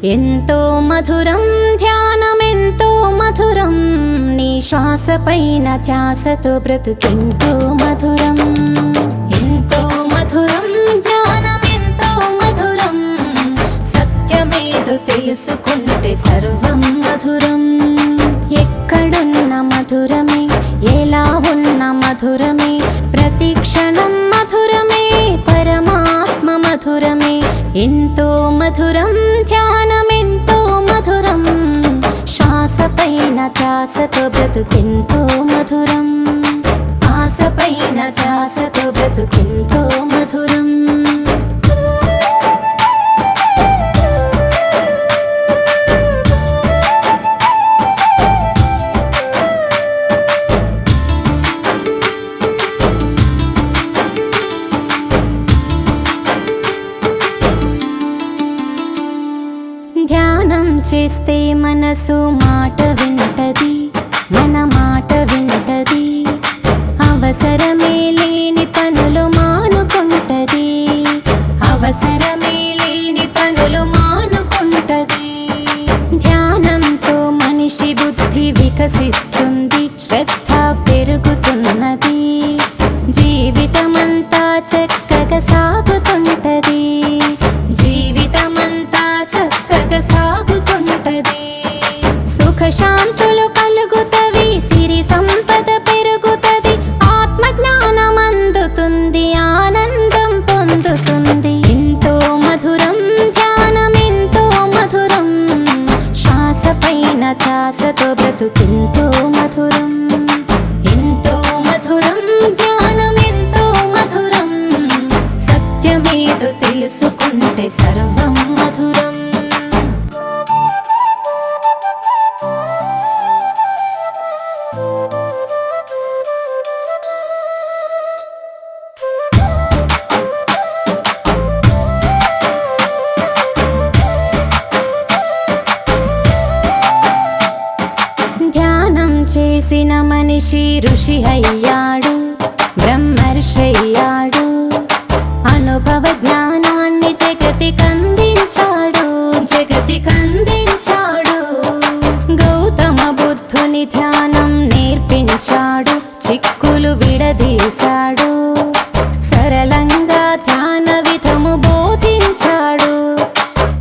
ఎంతో మధురం ధ్యానమెంతో మధురం, నీ శ్వాస పైన ధ్యాసతో బ్రతుకెంతో మధురం. ఎంతో మధురం ధ్యానమెంతో మధురం, సత్యమేదో తెలుసుకుంటే సర్వం మధురం. ఎక్కడున్న మధురమే, ఎలా ఉన్న మధురమే, ప్రతి క్షణం మధురమే, పరమాత్మ మధురమే. ఎంతో మధురం ధ్యానమెంతో మధురం, శ్వాస పైన ధ్యాసతో బ్రతుకెంతో మధురం. ఆశ పైన ధ్యాసతో బ్రతుకెంతో మధురం. ధ్యానం చేస్తే మనసు మాట వింటది, మన మాట వింటది. అవసరమే లేని పనులు మానుకుంటది, అవసరమే లేని పనులు మానుకుంటది. ధ్యానంతో మనిషి బుద్ధి వికసిస్తుంది, శ్రద్ధ పెరుగుతున్నది. జీవితమంతా చక్కగా సాగుతుంటది, జీవితమంతా చక్కగా సాగుతుంటది. సుఖ శాంతులు కలుగుతవి, సిరి సంపద పెరుగుతది. ఆత్మ జ్ఞానం అందుతుంది, ఆనందం పొందుతుంది. ఎంతో మధురం ధ్యానమెంతో మధురం, శ్వాస పైన ధ్యాసతో బ్రతుకెంతో మధురం. ఎంతో మధురం ధ్యానమెంతో మధురం, సత్యమేదో తెలుసుకుంటే సర్వం మధురం. ధ్యానం చేసిన మనిషి ఋషి అయ్యాడు, బ్రహ్మర్షయ్యాడు. అనుభవ జ్ఞానాన్ని జగతికందించాడు, జగతికందించాడు. గౌతమ బుద్ధుని ధ్యానం నేర్పించాడు, చిక్కులు విడదీశాడు. సరళంగా ధ్యాన విధము బోధించాడు,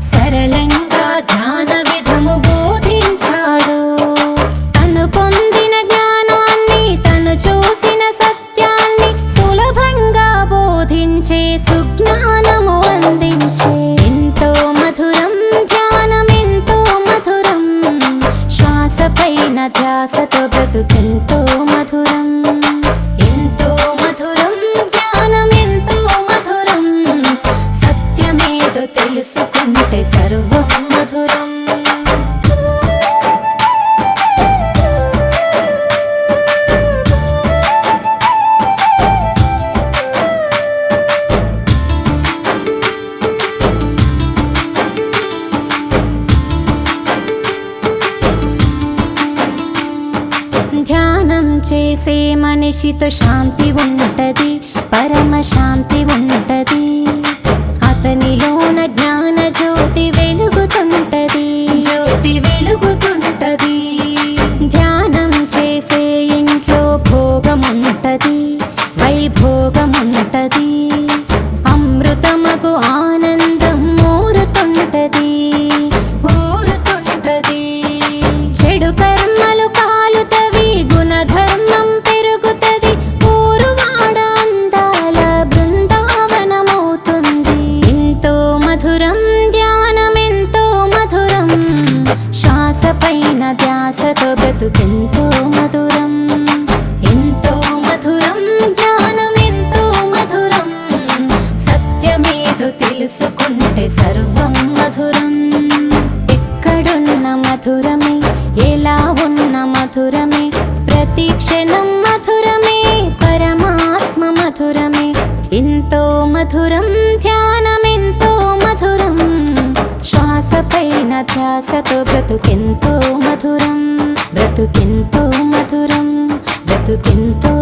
సరళంగా ధ్యాన విధము బోధించాడు. తను పొందిన జ్ఞానాన్ని, తను చూసిన సత్యాన్ని సులభంగా బోధించే సుజ్ఞానము అందించే. ఎంతో మధురం ధ్యానమెంతో మధురం, శ్వాస పైన ధ్యాసతో బ్రతుకెంతో మధురం. ఎంతో మధురం ధ్యానమెంతో మధురం, సత్యమేదో తెలుసుకుంటే సర్వం మధురం. ధ్యానం చేసే మనిషితో శాంతి ఉంటది, పరమ శాంతి ఉంటది. అతనిలోన జ్ఞాన జ్యోతి వెలుగుతుంటది, జ్యోతి వెలుగుతుంటది. ధ్యానం చేసే ఇంట్లో భోగముంటది, వైభోగముంటది. అమృతమగు ఆనందం ఊరుతుంటది, ఊరుతుంటది. చెడు కర్మలు కాలుతవి, గుణధర్మం పెరుగుతది. ఊరువాడ అందాల బృందావనమవుతుంది. ఎంతో మధురం ధ్యానమెంతో మధురం, శ్వాస పైన ధ్యాసతో బ్రతుకెంతో మధురం. ఎంతో మధురం ధ్యానమెంతో మధురం, సత్యమేదో తెలుసుకుంటే సర్వం మధురం. ఎక్కడున్న మధురమే, ఎలా ఉన్న మధురమే, ప్రతి క్షణం మధురమే, పరమాత్మ మధురమే. ఎంతో మధురం ధ్యానమెంతో మధురం, శ్వాస పైన ధ్యాసతో బ్రతుకెంతో మధురం, బ్రతుకెంతో మధురం, బ్రతుకెంతో